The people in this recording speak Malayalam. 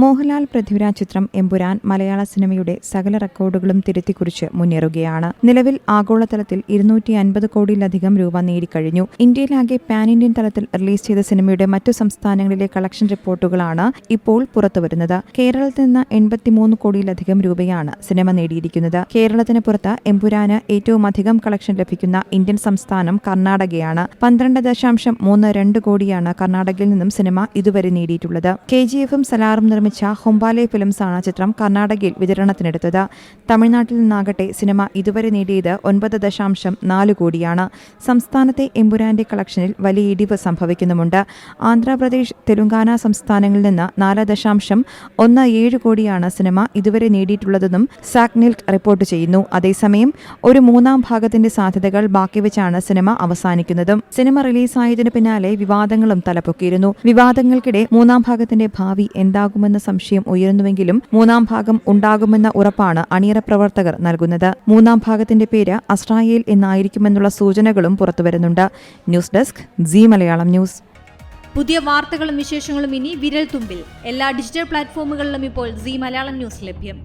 മോഹൻലാൽ പൃഥ്വിരാജ് ചിത്രം എമ്പുരാൻ മലയാള സിനിമയുടെ സകല റെക്കോർഡുകളും തിരുത്തിക്കുറിച്ച് മുന്നേറുകയാണ്. നിലവിൽ ആഗോളതലത്തിൽ 250 കോടിയിലധികം രൂപ നേടിക്കഴിഞ്ഞു. ഇന്ത്യയിലാകെ പാൻ ഇന്ത്യൻ തലത്തിൽ റിലീസ് ചെയ്ത സിനിമയുടെ മറ്റു സംസ്ഥാനങ്ങളിലെ കളക്ഷൻ റിപ്പോർട്ടുകളാണ് ഇപ്പോൾ പുറത്തുവരുന്നത്. കേരളത്തിൽ നിന്ന് 83 കോടിയിലധികം രൂപയാണ് സിനിമ നേടിയിരിക്കുന്നത്. കേരളത്തിന് പുറത്ത് എമ്പുരാന് ഏറ്റവും അധികം കളക്ഷൻ ലഭിക്കുന്ന ഇന്ത്യൻ സംസ്ഥാനം കർണാടകയാണ്. 12.32 കോടിയാണ് കർണാടകയിൽ നിന്നും സിനിമ ഇതുവരെ നേടിയിട്ടുള്ളത്. KGF-ഉം സലാറും നിർമ്മിച്ച ഹൊമ്പാലെ ഫിലിംസാണ് ചിത്രം കർണാടകയിൽ വിതരണത്തിനെടുത്തത്. തമിഴ്നാട്ടിൽ നിന്നാകട്ടെ സിനിമ ഇതുവരെ നേടിയത് 9.4 കോടിയാണ്. സംസ്ഥാനത്തെ എമ്പുരാന്റെ കളക്ഷനിൽ വലിയ ഇടിവ് സംഭവിക്കുന്നുമുണ്ട്. ആന്ധ്രാപ്രദേശ്, തെലുങ്കാന സംസ്ഥാനങ്ങളിൽ നിന്ന് 4.17 കോടിയാണ് സിനിമ ഇതുവരെ നേടിയിട്ടുള്ളതെന്നും സാക്നിൽക്ക് റിപ്പോർട്ട് ചെയ്യുന്നു. അതേസമയം ഒരു മൂന്നാം ഭാഗത്തിന്റെ സാധ്യതകൾ ബാക്കിവെച്ചാണ് സിനിമ അവസാനിക്കുന്നതും. സിനിമ റിലീസായതിനു പിന്നാലെ വിവാദങ്ങളും തലപ്പൊക്കിയിരുന്നു. വിവാദങ്ങൾക്കിടെ മൂന്നാം ഭാഗത്തിന്റെ ഭാവി എന്താകുമെന്ന സംശയം ഉയരുന്നുവെങ്കിലും മൂന്നാം ഭാഗം ഉണ്ടാകുമെന്ന ഉറപ്പാണ് അണിയറ പ്രവർത്തകർ നൽകുന്നത്. മൂന്നാം ഭാഗത്തിന്റെ പേര് അസ്രായേൽ എന്നായിരിക്കുമെന്നുള്ള സൂചനകളും പുറത്തുവരുന്നുണ്ട്. News desk Zee Malayalam news. പുതിയ വാർത്തകളും വിശേഷങ്ങളും ഇനി വിരൽ തുമ്പിൽ. എല്ലാ ഡിജിറ്റൽ പ്ലാറ്റ്ഫോമുകളിലും ഇപ്പോൾ സീ മലയാളം ന്യൂസ് ലഭ്യം.